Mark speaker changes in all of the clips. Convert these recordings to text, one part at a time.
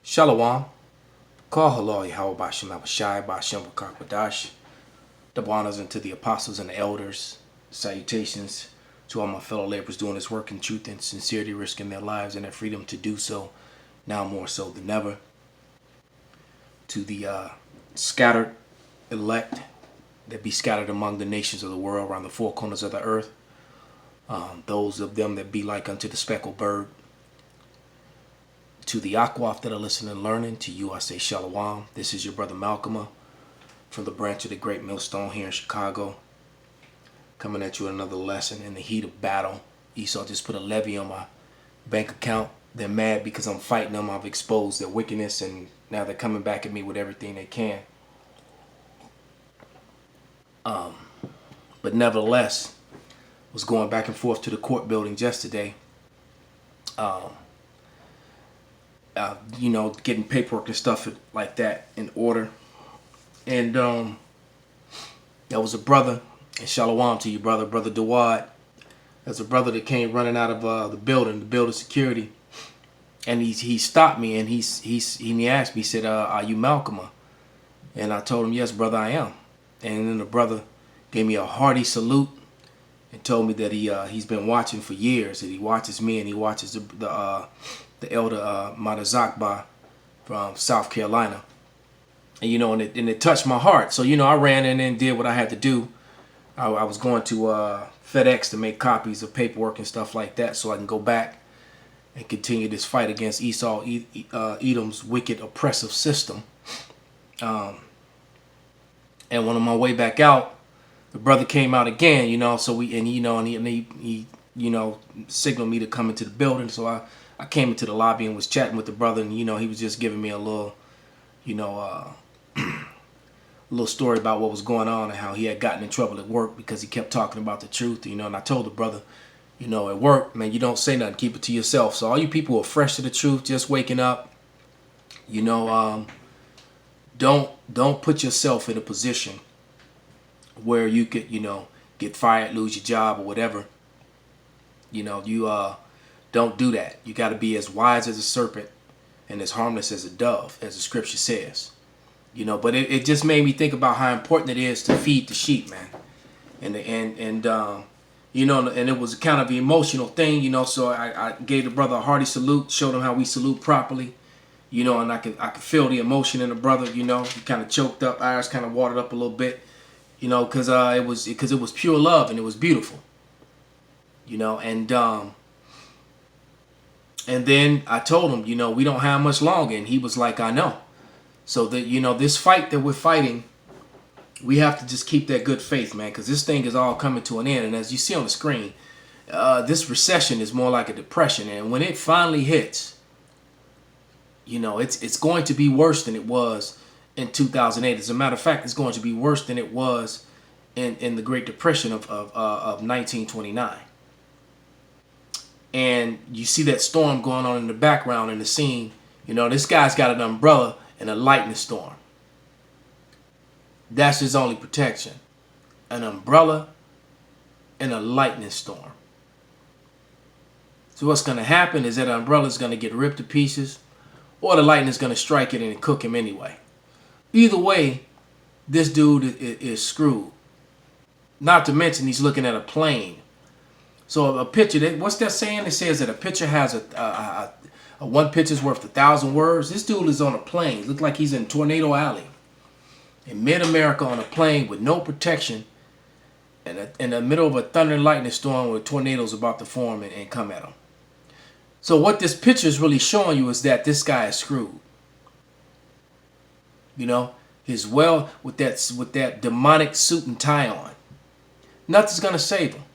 Speaker 1: Shalom. Call halal Yahweh Bashem Abashai Bashem Bakakwadash. Double honors unto the apostles and the elders. Salutations to all my fellow laborers doing this work in truth and sincerity, risking their lives and their freedom to do so, now more so than ever. To the scattered elect that be scattered among the nations of the world, around the four corners of the earth. Those of them that be like unto the speckled bird. To the Akwaf that are listening and learning, to you I say Shalom. This is your brother Malcolm from the branch of the Great Millstone here in Chicago. Coming at you with another lesson in the heat of battle. Esau just put a levy on my bank account. They're mad because I'm fighting them. I've exposed their wickedness, and now they're coming back at me with everything they can. But nevertheless, was going back and forth to the court buildings yesterday. Getting paperwork and stuff like that in order. And there was a brother, and Shalom to you, brother Dawad. There's a brother that came running out of the building security. And he stopped me, and he asked me, he said, are you Malcolm? And I told him, yes, brother, I am. And then the brother gave me a hearty salute and told me that he's been watching for years, that he watches me and he watches the elder Madazakba from South Carolina. And and it touched my heart. So I ran in and did what I had to do. I was going to FedEx to make copies of paperwork and stuff like that, so I can go back and continue this fight against Esau Edom's wicked oppressive system. And when on my way back out, the brother came out again, so he signaled me to come into the building. So I came into the lobby and was chatting with the brother, and he was just giving me a little, little story about what was going on and how he had gotten in trouble at work because he kept talking about the truth, and I told the brother, at work, man, you don't say nothing, keep it to yourself. So all you people who are fresh to the truth, just waking up, don't put yourself in a position where you could, get fired, lose your job or whatever. Don't do that. You got to be as wise as a serpent and as harmless as a dove, as the scripture says. But it just made me think about how important it is to feed the sheep, man. And it was kind of an emotional thing, so I gave the brother a hearty salute, showed him how we salute properly, and I could feel the emotion in the brother, he kind of choked up, eyes kind of watered up a little bit, because it was pure love and it was beautiful, and then I told him, we don't have much longer, and he was like, I know. So that this fight that we're fighting, we have to just keep that good faith, man, because this thing is all coming to an end. And as you see on the screen, this recession is more like a depression, and when it finally hits, it's going to be worse than it was in 2008. As a matter of fact, it's going to be worse than it was in the Great Depression of 1929. And you see that storm going on in the background in the scene. This guy's got an umbrella and a lightning storm. That's his only protection. An umbrella and a lightning storm. So what's going to happen is that the umbrella is going to get ripped to pieces, or the lightning is going to strike it and cook him anyway. Either way, this dude is screwed. Not to mention he's looking at a plane. So a picture, what's that saying? It says that a picture has a one picture's worth 1,000 words. This dude is on a plane. Looks like he's in Tornado Alley in mid-America on a plane with no protection in the middle of a thunder and lightning storm where tornadoes about to form and come at him. So what this picture is really showing you is that this guy is screwed. With that demonic suit and tie on. Nothing's going to save him.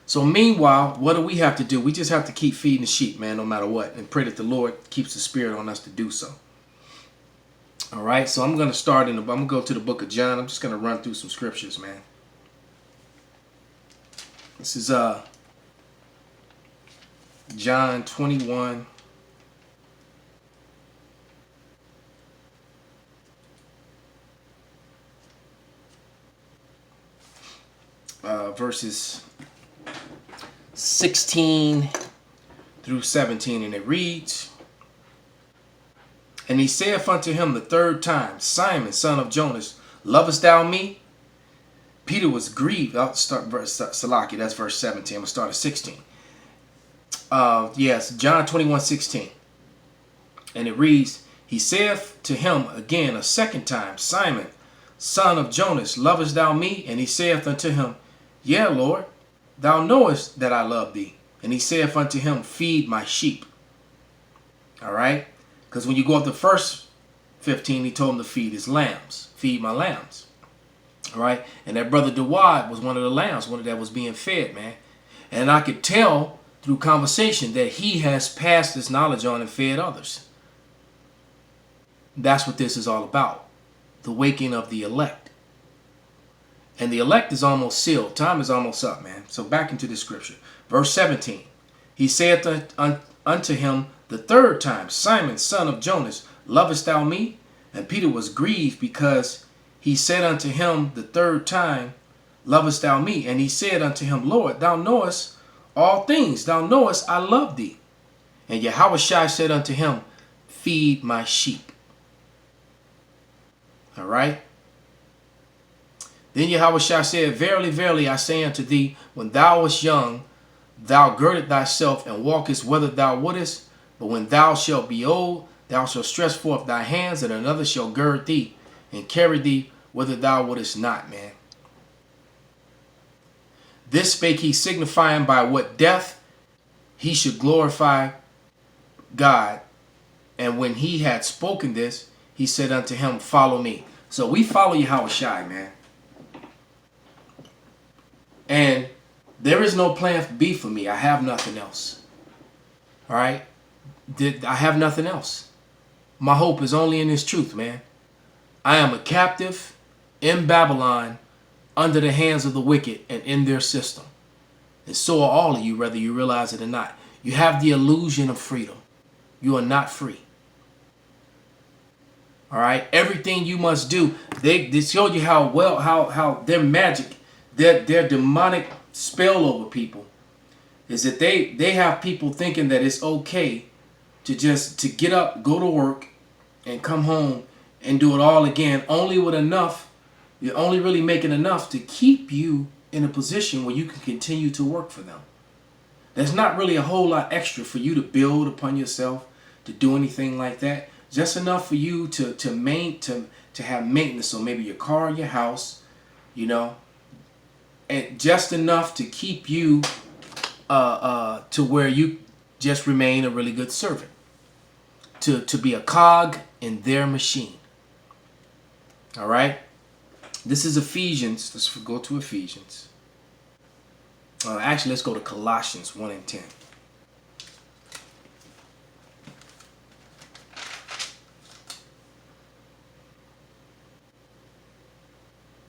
Speaker 1: So meanwhile, what do we have to do? We just have to keep feeding the sheep, man, no matter what, and pray that the Lord keeps the spirit on us to do so. All right, so I'm going to start I'm going to go to the book of John. I'm just going to run through some scriptures, man. This is John 21. Verses 16 through 17, and it reads, And he saith unto him the third time, Simon, son of Jonas, lovest thou me? Peter was grieved. I'll start verse Salaki, that's verse 17. I'm going to start at 16. Yes, John 21:16. And it reads, he saith to him again a second time, Simon, son of Jonas, lovest thou me? And he saith unto him, Yea, Lord, thou knowest that I love thee. And he saith unto him, feed my sheep. All right? Because when you go up to verse 15, he told him to feed his lambs. Feed my lambs. All right? And that brother Dawad was one of the lambs, one that was being fed, man. And I could tell through conversation that he has passed this knowledge on and fed others. That's what this is all about. The waking of the elect. And the elect is almost sealed. Time is almost up, man. So back into the scripture. Verse 17. He saith unto him the third time, Simon, son of Jonas, lovest thou me? And Peter was grieved because he said unto him the third time, lovest thou me? And he said unto him, Lord, thou knowest all things. Thou knowest I love thee. And Yahushua said unto him, feed my sheep. All right. Then Yahushua said, verily, verily, I say unto thee, when thou wast young, thou girded thyself and walkest whither thou wouldest. But when thou shalt be old, thou shalt stretch forth thy hands, and another shall gird thee and carry thee whither thou wouldest not, man. This spake he, signifying by what death he should glorify God. And when he had spoken this, he said unto him, follow me. So we follow Yahushua, man. And there is no plan B for me. I have nothing else. All right? I have nothing else. My hope is only in this truth, man. I am a captive in Babylon under the hands of the wicked and in their system. And so are all of you, whether you realize it or not. You have the illusion of freedom. You are not free. All right? Everything you must do, they show you how their magic, their demonic spell over people is that they have people thinking that it's okay to get up, go to work, and come home and do it all again, only with enough. You're only really making enough to keep you in a position where you can continue to work for them. There's not really a whole lot extra for you to build upon yourself, to do anything like that. Just enough for you to have maintenance on maybe your car, your house, you know, and just enough to keep you to where you just remain a really good servant, to be a cog in their machine. All right. This is Ephesians. Let's go to Ephesians. Actually, let's go to Colossians 1:10.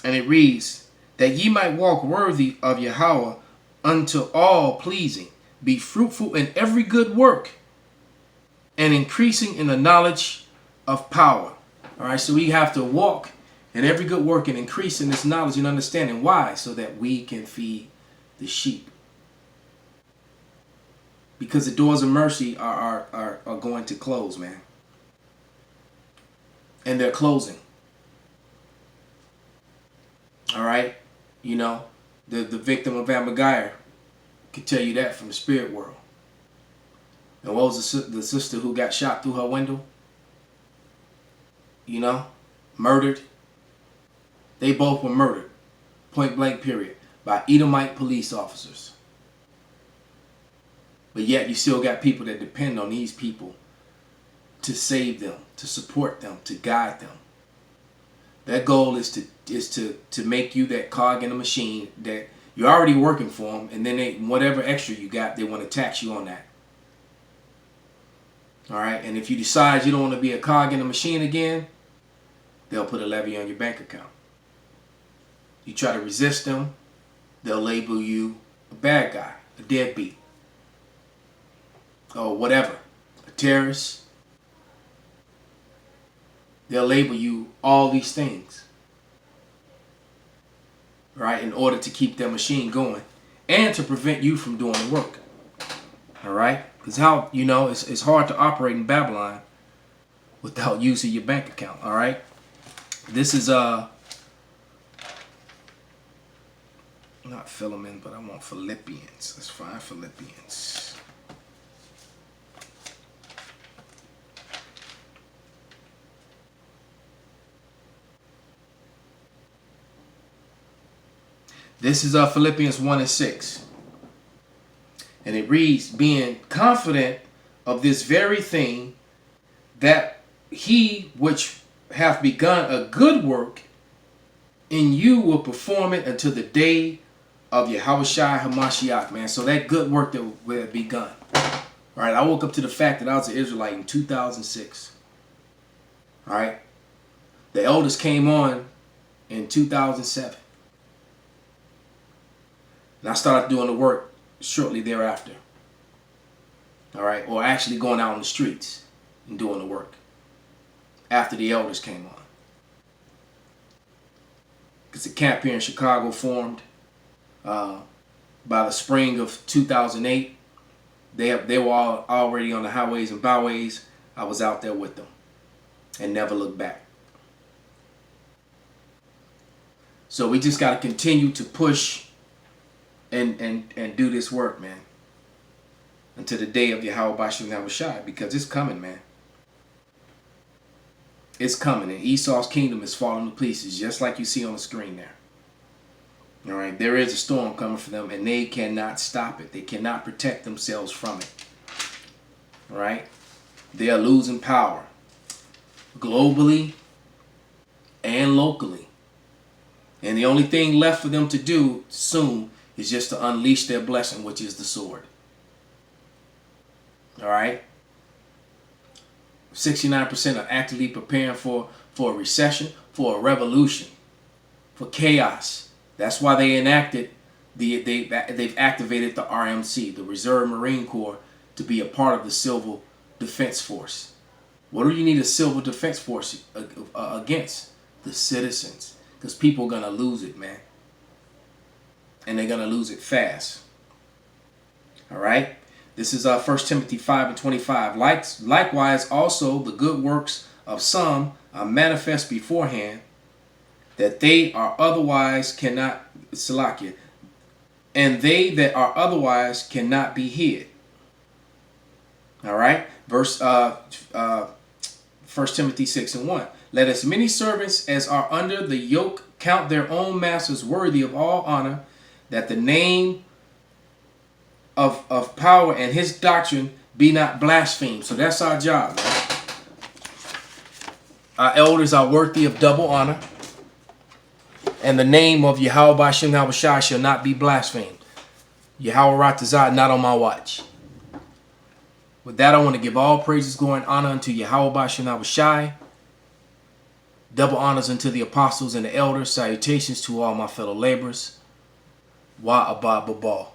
Speaker 1: And it reads, that ye might walk worthy of Yahweh unto all pleasing, be fruitful in every good work, and increasing in the knowledge of power. All right, so we have to walk in every good work and increase in this knowledge and understanding. Why? So that we can feed the sheep. Because the doors of mercy are going to close, man. And they're closing. All right? You know, the victim of Amagiah could tell you that from the spirit world. And what was the sister who got shot through her window? You know, murdered. They both were murdered, point blank period, by Edomite police officers. But yet you still got people that depend on these people to save them, to support them, to guide them. Their goal is to make you that cog in the machine that you're already working for them, and then whatever extra you got, they want to tax you on that. All right, and if you decide you don't want to be a cog in the machine again, they'll put a levy on your bank account. You try to resist them, they'll label you a bad guy, a deadbeat, or whatever, a terrorist. They'll label you all these things, right, in order to keep their machine going and to prevent you from doing the work. All right, because how, you know, it's hard to operate in Babylon without using your bank account. All right. This is not Philemon, but I want Philippians. Let's find Philippians. This is Philippians 1:6. And it reads, being confident of this very thing, that he which hath begun a good work in you will perform it until the day of Yahushua HaMashiach, man. So that good work that will have begun. All right, I woke up to the fact that I was an Israelite in 2006. All right. The elders came on in 2007. And I started doing the work shortly thereafter. All right, or actually going out on the streets and doing the work after the elders came on. Because the camp here in Chicago formed by the spring of 2008. They were all already on the highways and byways. I was out there with them and never looked back. So we just got to continue to push and do this work, man, until the day of Yahweh Bashim Yahushai, because it's coming, man. It's coming, and Esau's kingdom is falling to pieces, just like you see on the screen there. All right, there is a storm coming for them, and they cannot stop it. They cannot protect themselves from it. All right, they are losing power globally and locally, and the only thing left for them to do soon is just to unleash their blessing, which is the sword. All right. 69% are actively preparing for a recession, for a revolution, for chaos. That's why they enacted they've activated the RMC, the Reserve Marine Corps, to be a part of the Civil Defense Force. What do you need a Civil Defense Force against? The citizens, because people are gonna lose it, man. And they're going to lose it fast. All right. This is 1 Timothy 5:25. Likewise, also the good works of some are manifest beforehand, that they are otherwise cannot, Salakia, and they that are otherwise cannot be hid. All right. Verse 1 Timothy 6:1. Let as many servants as are under the yoke count their own masters worthy of all honor, that the name of power and his doctrine be not blasphemed. So that's our job, man. Our elders are worthy of double honor, and the name of Yahweh Bashim Yahushai shall not be blasphemed. Yahweh Ratazah, not on my watch. With that, I want to give all praises, glory, and honor unto Yahweh Bashim Yahushai. Double honors unto the apostles and the elders. Salutations to all my fellow laborers. Wa Abba Babal.